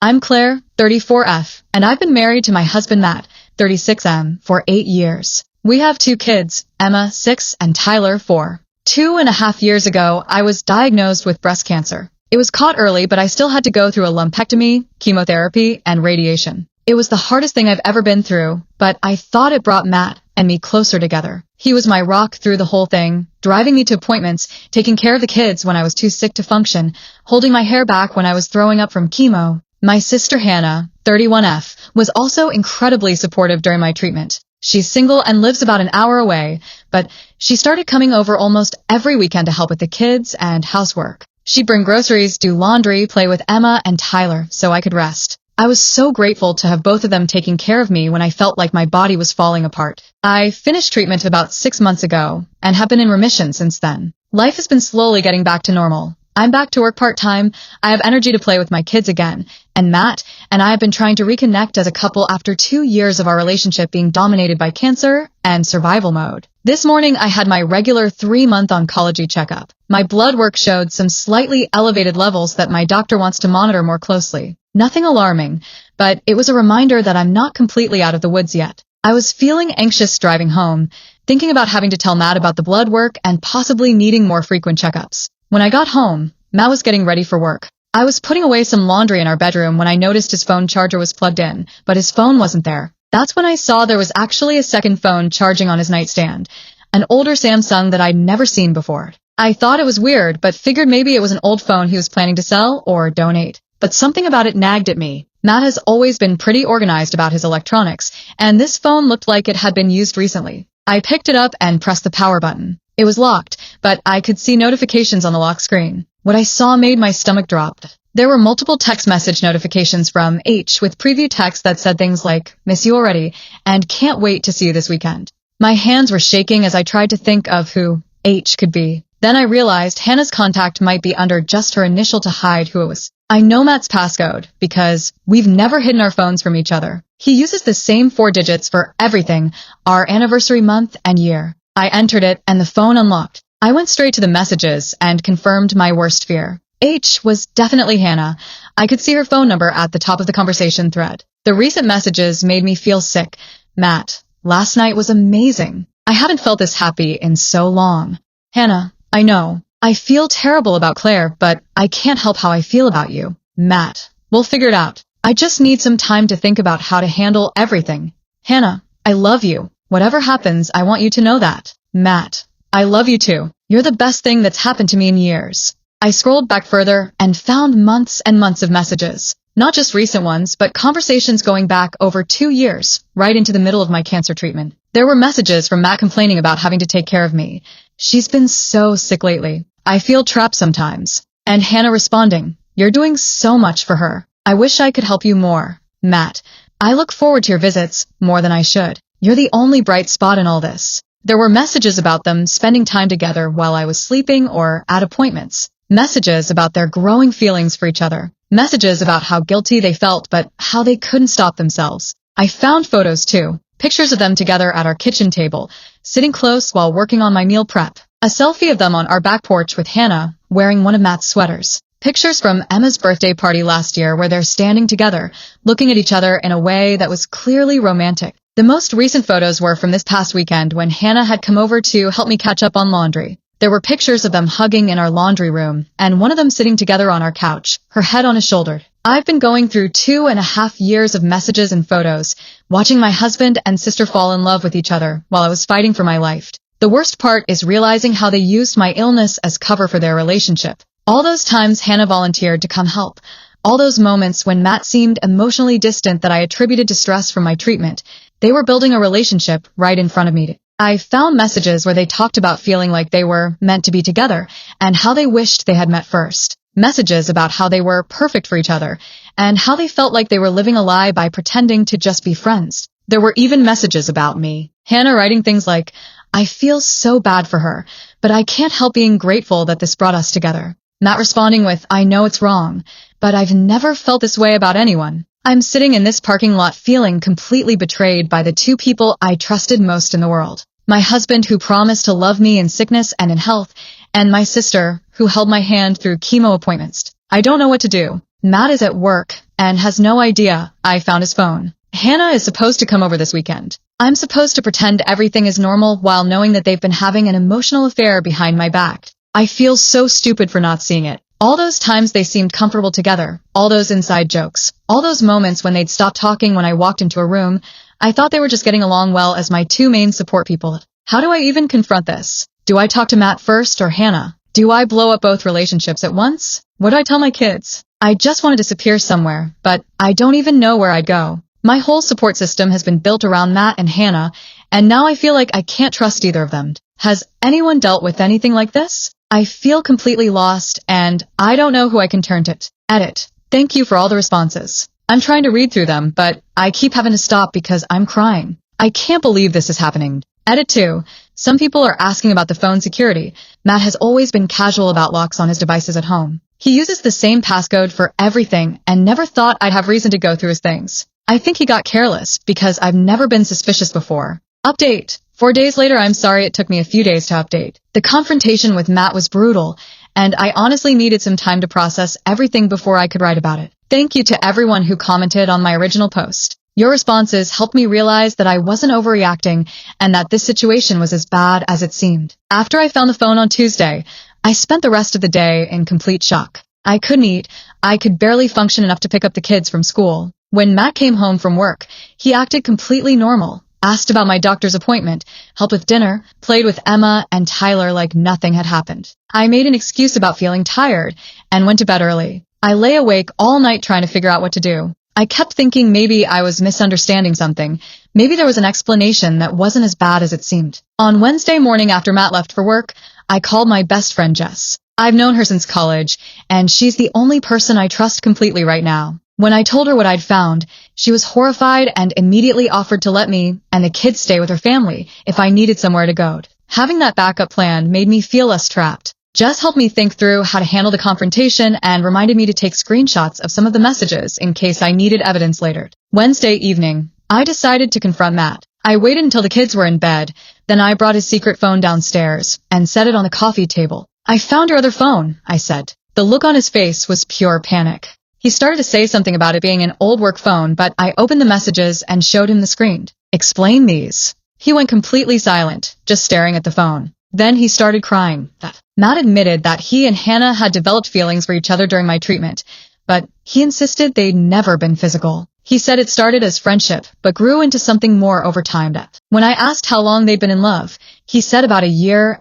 I'm Claire, 34F, and I've been married to my husband Matt, 36M, for 8 years. We have 2 kids, Emma, 6, and Tyler, 4. 2.5 years ago, I was diagnosed with breast cancer. It was caught early, but I still had to go through a lumpectomy, chemotherapy, and radiation. It was the hardest thing I've ever been through, but I thought it brought Matt and me closer together. He was my rock through the whole thing, driving me to appointments, taking care of the kids when I was too sick to function, holding my hair back when I was throwing up from chemo. My sister Hannah, 31F, was also incredibly supportive during my treatment. She's single and lives about an hour away, but she started coming over almost every weekend to help with the kids and housework. She'd bring groceries, do laundry, play with Emma and Tyler so I could rest. I was so grateful to have both of them taking care of me when I felt like my body was falling apart. I finished treatment about 6 months ago and have been in remission since then. Life has been slowly getting back to normal. I'm back to work part-time, I have energy to play with my kids again, and Matt and I have been trying to reconnect as a couple after 2 years of our relationship being dominated by cancer and survival mode. This morning I had my regular 3-month oncology checkup. My blood work showed some slightly elevated levels that my doctor wants to monitor more closely. Nothing alarming, but it was a reminder that I'm not completely out of the woods yet. I was feeling anxious driving home, thinking about having to tell Matt about the blood work and possibly needing more frequent checkups. When I got home, Matt was getting ready for work. I was putting away some laundry in our bedroom when I noticed his phone charger was plugged in, but his phone wasn't there. That's when I saw there was actually a second phone charging on his nightstand, an older Samsung that I'd never seen before. I thought it was weird, but figured maybe it was an old phone he was planning to sell or donate. But something about it nagged at me. Matt has always been pretty organized about his electronics, and this phone looked like it had been used recently. I picked it up and pressed the power button. It was locked, but I could see notifications on the lock screen. What I saw made my stomach drop. There were multiple text message notifications from H with preview text that said things like, "Miss you already," and "Can't wait to see you this weekend." My hands were shaking as I tried to think of who H could be. Then I realized Hannah's contact might be under just her initial to hide who it was. I know Matt's passcode because we've never hidden our phones from each other. He uses the same 4 digits for everything, our anniversary month and year. I entered it and the phone unlocked. I went straight to the messages and confirmed my worst fear. H was definitely Hannah. I could see her phone number at the top of the conversation thread. The recent messages made me feel sick. Matt, last night was amazing. I haven't felt this happy in so long. Hannah, I know. I feel terrible about Claire, but I can't help how I feel about you. Matt, we'll figure it out. I just need some time to think about how to handle everything. Hannah, I love you. Whatever happens, I want you to know that. Matt, I love you too. You're the best thing that's happened to me in years. I scrolled back further and found months and months of messages. Not just recent ones, but conversations going back over 2 years, right into the middle of my cancer treatment. There were messages from Matt complaining about having to take care of me. She's been so sick lately. I feel trapped sometimes. And Hannah responding, "You're doing so much for her. I wish I could help you more." Matt, I look forward to your visits more than I should. You're the only bright spot in all this. There were messages about them spending time together while I was sleeping or at appointments. Messages about their growing feelings for each other. Messages about how guilty they felt but how they couldn't stop themselves. I found photos too. Pictures of them together at our kitchen table, sitting close while working on my meal prep. A selfie of them on our back porch with Hannah, wearing one of Matt's sweaters. Pictures from Emma's birthday party last year where they're standing together, looking at each other in a way that was clearly romantic. The most recent photos were from this past weekend when Hannah had come over to help me catch up on laundry. There were pictures of them hugging in our laundry room, and one of them sitting together on our couch, her head on his shoulder. I've been going through 2.5 years of messages and photos, watching my husband and sister fall in love with each other while I was fighting for my life. The worst part is realizing how they used my illness as cover for their relationship. All those times Hannah volunteered to come help. All those moments when Matt seemed emotionally distant that I attributed to stress from my treatment. They were building a relationship right in front of me. I found messages where they talked about feeling like they were meant to be together and how they wished they had met first. Messages about how they were perfect for each other and how they felt like they were living a lie by pretending to just be friends. There were even messages about me. Hannah writing things like, "I feel so bad for her, but I can't help being grateful that this brought us together." Matt responding with, "I know it's wrong, but I've never felt this way about anyone." I'm sitting in this parking lot feeling completely betrayed by the 2 people I trusted most in the world. My husband who promised to love me in sickness and in health, and my sister who held my hand through chemo appointments. I don't know what to do. Matt is at work and has no idea I found his phone. Hannah is supposed to come over this weekend. I'm supposed to pretend everything is normal while knowing that they've been having an emotional affair behind my back. I feel so stupid for not seeing it. All those times they seemed comfortable together, all those inside jokes, all those moments when they'd stop talking when I walked into a room, I thought they were just getting along well as my two main support people. How do I even confront this? Do I talk to Matt first or Hannah? Do I blow up both relationships at once? What do I tell my kids? I just want to disappear somewhere, but I don't even know where I'd go. My whole support system has been built around Matt and Hannah, and now I feel like I can't trust either of them. Has anyone dealt with anything like this? I feel completely lost, and I don't know who I can turn to. Edit. Thank you for all the responses. I'm trying to read through them, but I keep having to stop because I'm crying. I can't believe this is happening. Edit 2. Some people are asking about the phone security. Matt has always been casual about locks on his devices at home. He uses the same passcode for everything and never thought I'd have reason to go through his things. I think he got careless because I've never been suspicious before. Update. 4 days later, I'm sorry it took me a few days to update. The confrontation with Matt was brutal, and I honestly needed some time to process everything before I could write about it. Thank you to everyone who commented on my original post. Your responses helped me realize that I wasn't overreacting and that this situation was as bad as it seemed. After I found the phone on Tuesday, I spent the rest of the day in complete shock. I couldn't eat. I could barely function enough to pick up the kids from school. When Matt came home from work, he acted completely normal, asked about my doctor's appointment, helped with dinner, played with Emma and Tyler like nothing had happened. I made an excuse about feeling tired and went to bed early. I lay awake all night trying to figure out what to do. I kept thinking maybe I was misunderstanding something. Maybe there was an explanation that wasn't as bad as it seemed. On Wednesday morning after Matt left for work, I called my best friend Jess. I've known her since college, and she's the only person I trust completely right now. When I told her what I'd found, she was horrified and immediately offered to let me and the kids stay with her family if I needed somewhere to go. Having that backup plan made me feel less trapped. Jess helped me think through how to handle the confrontation and reminded me to take screenshots of some of the messages in case I needed evidence later. Wednesday evening, I decided to confront Matt. I waited until the kids were in bed, then I brought his secret phone downstairs and set it on the coffee table. I found your other phone, I said. The look on his face was pure panic. He started to say something about it being an old work phone, but I opened the messages and showed him the screen. Explain these. He went completely silent, just staring at the phone. Then he started crying. Matt admitted that he and Hannah had developed feelings for each other during my treatment, but he insisted they'd never been physical. He said it started as friendship, but grew into something more over time. When I asked how long they'd been in love, he said about 1.5 years.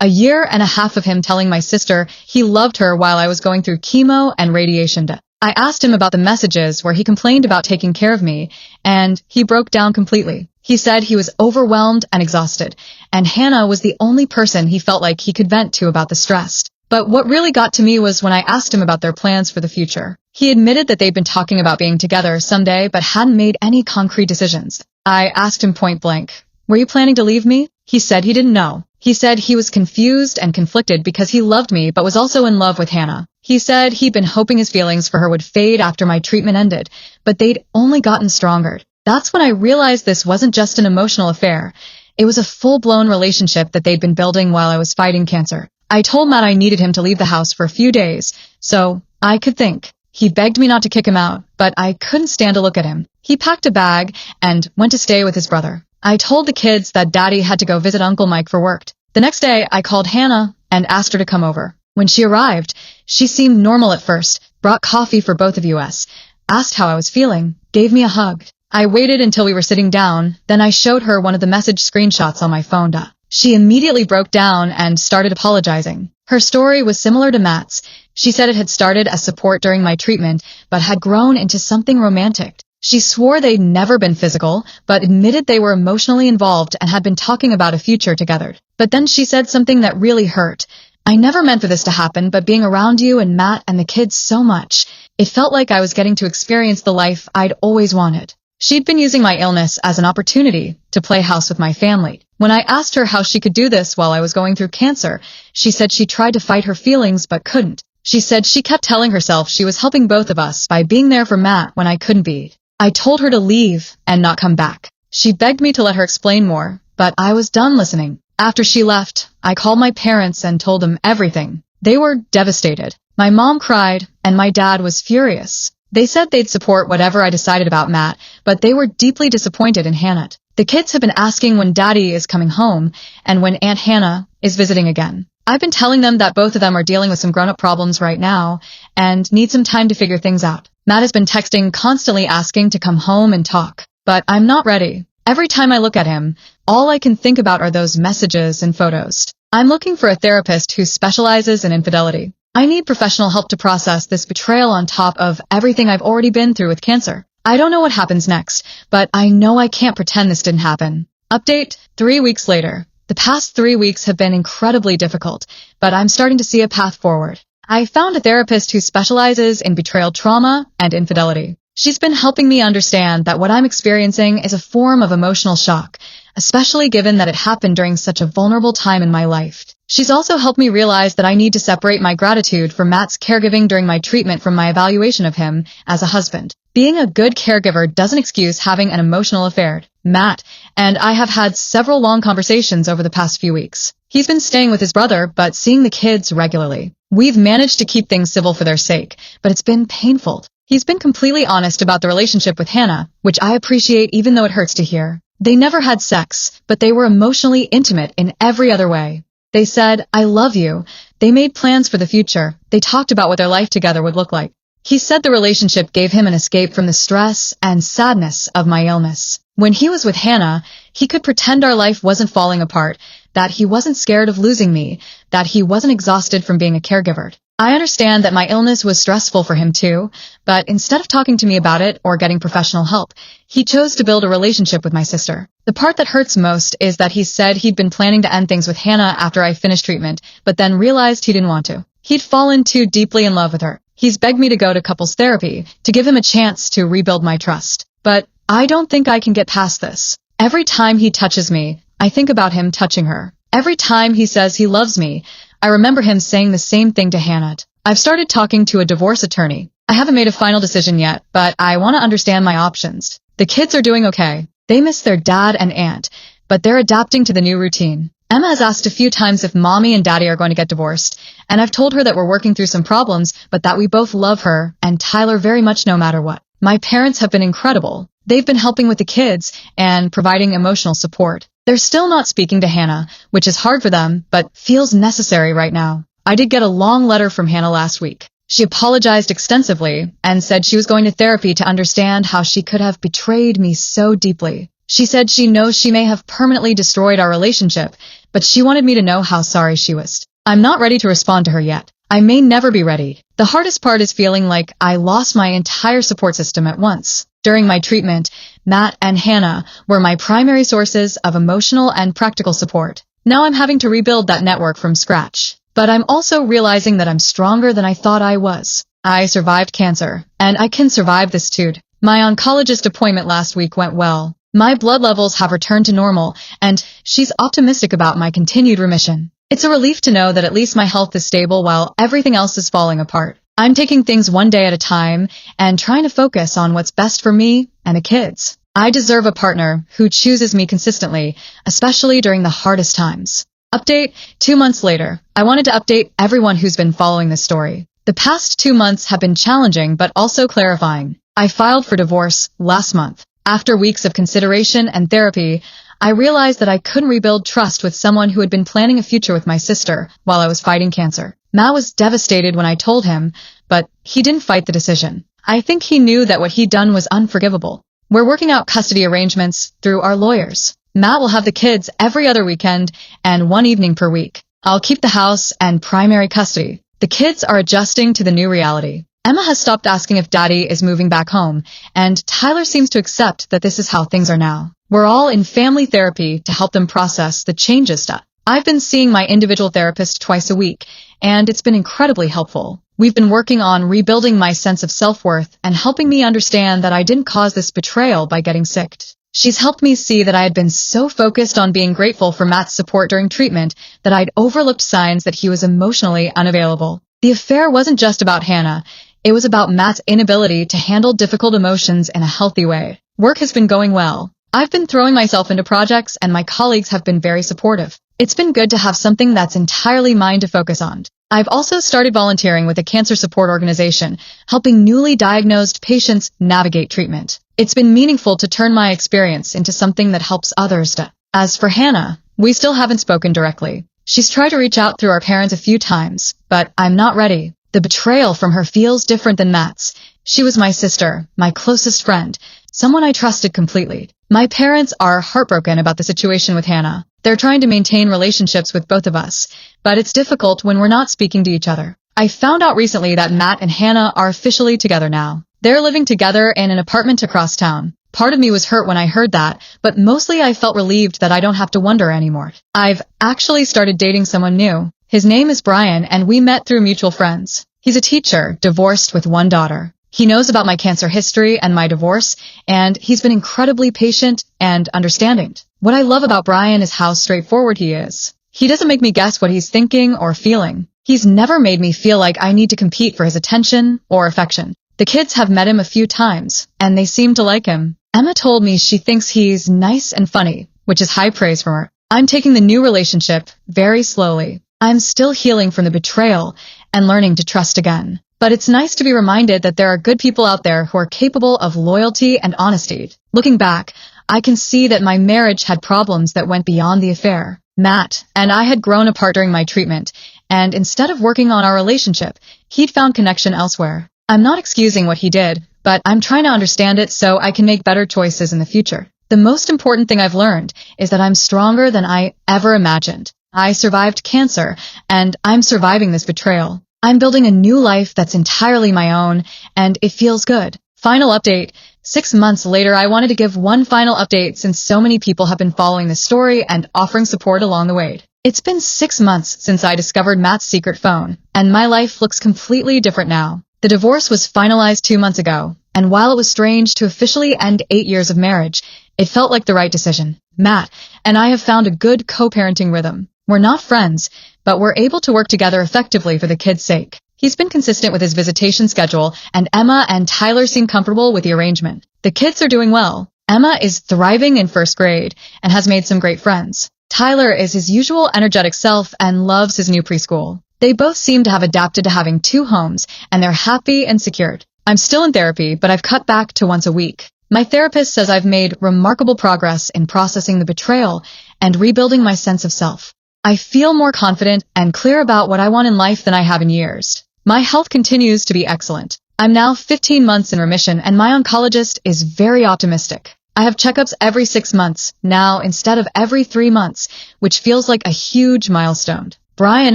1.5 years of him telling my sister he loved her while I was going through chemo and radiation. I asked him about the messages where he complained about taking care of me, and he broke down completely. He said he was overwhelmed and exhausted, and Hannah was the only person he felt like he could vent to about the stress. But what really got to me was when I asked him about their plans for the future. He admitted that they'd been talking about being together someday but hadn't made any concrete decisions. I asked him point blank, "Were you planning to leave me?" He said he didn't know. He said he was confused and conflicted because he loved me but was also in love with Hannah. He said he'd been hoping his feelings for her would fade after my treatment ended, but they'd only gotten stronger. That's when I realized this wasn't just an emotional affair. It was a full-blown relationship that they'd been building while I was fighting cancer. I told Matt I needed him to leave the house for a few days, so I could think. He begged me not to kick him out, but I couldn't stand to look at him. He packed a bag and went to stay with his brother. I told the kids that Daddy had to go visit Uncle Mike for work. The next day, I called Hannah and asked her to come over. When she arrived, she seemed normal at first, brought coffee for both of us, asked how I was feeling, gave me a hug. I waited until we were sitting down, then I showed her one of the message screenshots on my phone. She immediately broke down and started apologizing. Her story was similar to Matt's. She said it had started as support during my treatment, but had grown into something romantic. She swore they'd never been physical, but admitted they were emotionally involved and had been talking about a future together. But then she said something that really hurt. "I never meant for this to happen, but being around you and Matt and the kids so much, it felt like I was getting to experience the life I'd always wanted." She'd been using my illness as an opportunity to play house with my family. When I asked her how she could do this while I was going through cancer, she said she tried to fight her feelings but couldn't. She said she kept telling herself she was helping both of us by being there for Matt when I couldn't be. I told her to leave and not come back. She begged me to let her explain more, but I was done listening. After she left, I called my parents and told them everything. They were devastated. My mom cried, and my dad was furious. They said they'd support whatever I decided about Matt, but they were deeply disappointed in Hannah. The kids have been asking when Daddy is coming home and when Aunt Hannah is visiting again. I've been telling them that both of them are dealing with some grown-up problems right now and need some time to figure things out. Matt has been texting constantly asking to come home and talk, but I'm not ready. Every time I look at him, all I can think about are those messages and photos. I'm looking for a therapist who specializes in infidelity. I need professional help to process this betrayal on top of everything I've already been through with cancer. I don't know what happens next, but I know I can't pretend this didn't happen. Update, 3 weeks later. The past 3 weeks have been incredibly difficult, but I'm starting to see a path forward. I found a therapist who specializes in betrayal trauma and infidelity. She's been helping me understand that what I'm experiencing is a form of emotional shock, especially given that it happened during such a vulnerable time in my life. She's also helped me realize that I need to separate my gratitude for Matt's caregiving during my treatment from my evaluation of him as a husband. Being a good caregiver doesn't excuse having an emotional affair. Matt and I have had several long conversations over the past few weeks. He's been staying with his brother, but seeing the kids regularly. We've managed to keep things civil for their sake, but it's been painful. He's been completely honest about the relationship with Hannah, which I appreciate even though it hurts to hear. They never had sex, but they were emotionally intimate in every other way. They said, "I love you." They made plans for the future. They talked about what their life together would look like. He said the relationship gave him an escape from the stress and sadness of my illness. When he was with Hannah, he could pretend our life wasn't falling apart, that he wasn't scared of losing me, that he wasn't exhausted from being a caregiver. I understand that my illness was stressful for him too, but instead of talking to me about it or getting professional help, he chose to build a relationship with my sister. The part that hurts most is that he said he'd been planning to end things with Hannah after I finished treatment, but then realized he didn't want to. He'd fallen too deeply in love with her. He's begged me to go to couples therapy to give him a chance to rebuild my trust. But I don't think I can get past this. Every time he touches me, I think about him touching her. Every time he says he loves me, I remember him saying the same thing to Hannah. I've started talking to a divorce attorney. I haven't made a final decision yet, but I want to understand my options. The kids are doing okay. They miss their dad and aunt, but they're adapting to the new routine. Emma has asked a few times if mommy and daddy are going to get divorced, and I've told her that we're working through some problems, but that we both love her and Tyler very much no matter what. My parents have been incredible. They've been helping with the kids and providing emotional support. They're still not speaking to Hannah, which is hard for them, but feels necessary right now. I did get a long letter from Hannah last week. She apologized extensively and said she was going to therapy to understand how she could have betrayed me so deeply. She said she knows she may have permanently destroyed our relationship, but she wanted me to know how sorry she was. I'm not ready to respond to her yet. I may never be ready. The hardest part is feeling like I lost my entire support system at once. During my treatment, Matt and Hannah were my primary sources of emotional and practical support. Now I'm having to rebuild that network from scratch. But I'm also realizing that I'm stronger than I thought I was. I survived cancer, and I can survive this too. My oncologist appointment last week went well. My blood levels have returned to normal, and she's optimistic about my continued remission. It's a relief to know that at least my health is stable while everything else is falling apart. I'm taking things one day at a time and trying to focus on what's best for me and the kids. I deserve a partner who chooses me consistently, especially during the hardest times. Update, 2 months later. I wanted to update everyone who's been following this story. The past 2 months have been challenging but also clarifying. I filed for divorce last month. After weeks of consideration and therapy, I realized that I couldn't rebuild trust with someone who had been planning a future with my sister while I was fighting cancer. Matt was devastated when I told him, but he didn't fight the decision. I think he knew that what he'd done was unforgivable. We're working out custody arrangements through our lawyers. Matt will have the kids every other weekend and 1 evening per week. I'll keep the house and primary custody. The kids are adjusting to the new reality. Emma has stopped asking if Daddy is moving back home, and Tyler seems to accept that this is how things are now. We're all in family therapy to help them process the changes. I've been seeing my individual therapist twice a week, and it's been incredibly helpful. We've been working on rebuilding my sense of self-worth and helping me understand that I didn't cause this betrayal by getting sick. She's helped me see that I had been so focused on being grateful for Matt's support during treatment that I'd overlooked signs that he was emotionally unavailable. The affair wasn't just about Hannah. It was about Matt's inability to handle difficult emotions in a healthy way. Work has been going well. I've been throwing myself into projects and my colleagues have been very supportive. It's been good to have something that's entirely mine to focus on. I've also started volunteering with a cancer support organization, helping newly diagnosed patients navigate treatment. It's been meaningful to turn my experience into something that helps others. As for Hannah, we still haven't spoken directly. She's tried to reach out through our parents a few times, but I'm not ready. The betrayal from her feels different than Matt's. She was my sister, my closest friend, someone I trusted completely. My parents are heartbroken about the situation with Hannah. They're trying to maintain relationships with both of us, but it's difficult when we're not speaking to each other. I found out recently that Matt and Hannah are officially together now. They're living together in an apartment across town. Part of me was hurt when I heard that, but mostly I felt relieved that I don't have to wonder anymore. I've actually started dating someone new. His name is Brian, and we met through mutual friends. He's a teacher, divorced with one daughter. He knows about my cancer history and my divorce, and he's been incredibly patient and understanding. What I love about Brian is how straightforward he is. He doesn't make me guess what he's thinking or feeling. He's never made me feel like I need to compete for his attention or affection. The kids have met him a few times, and they seem to like him. Emma told me she thinks he's nice and funny, which is high praise from her. I'm taking the new relationship very slowly. I'm still healing from the betrayal and learning to trust again. But it's nice to be reminded that there are good people out there who are capable of loyalty and honesty. Looking back, I can see that my marriage had problems that went beyond the affair. Matt and I had grown apart during my treatment, and instead of working on our relationship, he'd found connection elsewhere. I'm not excusing what he did, but I'm trying to understand it so I can make better choices in the future. The most important thing I've learned is that I'm stronger than I ever imagined. I survived cancer, and I'm surviving this betrayal. I'm building a new life that's entirely my own, and it feels good. Final update. 6 months later, I wanted to give one final update since so many people have been following this story and offering support along the way. It's been 6 months since I discovered Matt's secret phone, and my life looks completely different now. The divorce was finalized 2 months ago, and while it was strange to officially end 8 years of marriage, it felt like the right decision. Matt and I have found a good co-parenting rhythm. We're not friends, but we're able to work together effectively for the kids' sake. He's been consistent with his visitation schedule, and Emma and Tyler seem comfortable with the arrangement. The kids are doing well. Emma is thriving in first grade and has made some great friends. Tyler is his usual energetic self and loves his new preschool. They both seem to have adapted to having 2 homes, and they're happy and secured. I'm still in therapy, but I've cut back to once a week. My therapist says I've made remarkable progress in processing the betrayal and rebuilding my sense of self. I feel more confident and clear about what I want in life than I have in years. My health continues to be excellent. I'm now 15 months in remission, and my oncologist is very optimistic. I have checkups every 6 months now instead of every 3 months, which feels like a huge milestone. Brian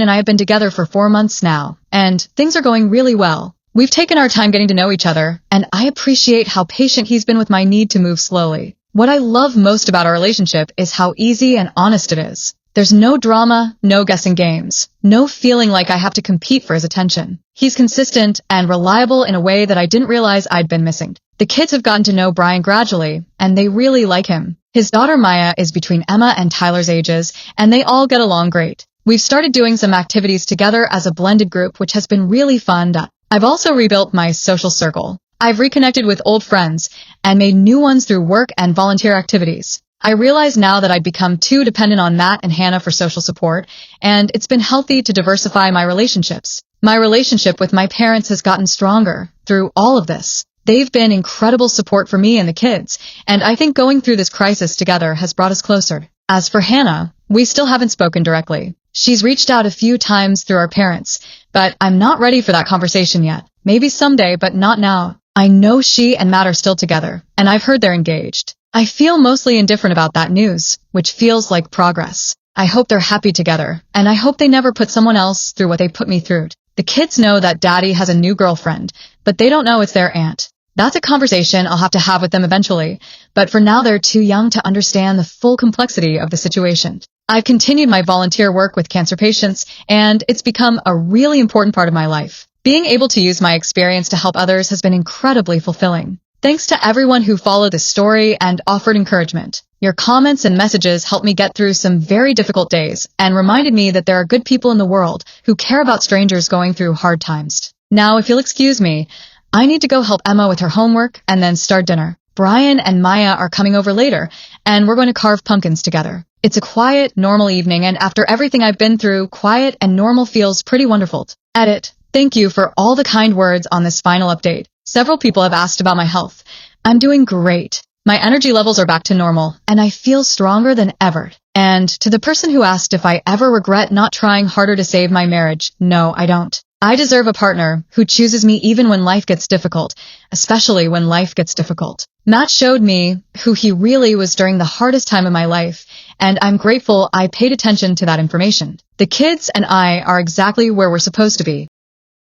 and I have been together for 4 months now, and things are going really well. We've taken our time getting to know each other, and I appreciate how patient he's been with my need to move slowly. What I love most about our relationship is how easy and honest it is. There's no drama, no guessing games, no feeling like I have to compete for his attention. He's consistent and reliable in a way that I didn't realize I'd been missing. The kids have gotten to know Brian gradually, and they really like him. His daughter Maya is between Emma and Tyler's ages, and they all get along great. We've started doing some activities together as a blended group, which has been really fun. I've also rebuilt my social circle. I've reconnected with old friends and made new ones through work and volunteer activities. I realize now that I'd become too dependent on Matt and Hannah for social support, and it's been healthy to diversify my relationships. My relationship with my parents has gotten stronger through all of this. They've been incredible support for me and the kids, and I think going through this crisis together has brought us closer. As for Hannah, we still haven't spoken directly. She's reached out a few times through our parents, but I'm not ready for that conversation yet. Maybe someday, but not now. I know she and Matt are still together, and I've heard they're engaged. I feel mostly indifferent about that news, which feels like progress. I hope they're happy together, and I hope they never put someone else through what they put me through. The kids know that Daddy has a new girlfriend, but they don't know it's their aunt. That's a conversation I'll have to have with them eventually, but for now they're too young to understand the full complexity of the situation. I've continued my volunteer work with cancer patients, and it's become a really important part of my life. Being able to use my experience to help others has been incredibly fulfilling. Thanks to everyone who followed this story and offered encouragement. Your comments and messages helped me get through some very difficult days and reminded me that there are good people in the world who care about strangers going through hard times. Now, if you'll excuse me, I need to go help Emma with her homework and then start dinner. Brian and Maya are coming over later, and we're going to carve pumpkins together. It's a quiet, normal evening, and after everything I've been through, quiet and normal feels pretty wonderful. Edit. Thank you for all the kind words on this final update. Several people have asked about my health. I'm doing great. My energy levels are back to normal, and I feel stronger than ever. And to the person who asked if I ever regret not trying harder to save my marriage, no, I don't. I deserve a partner who chooses me even when life gets difficult, especially when life gets difficult. Matt showed me who he really was during the hardest time of my life, and I'm grateful I paid attention to that information. The kids and I are exactly where we're supposed to be.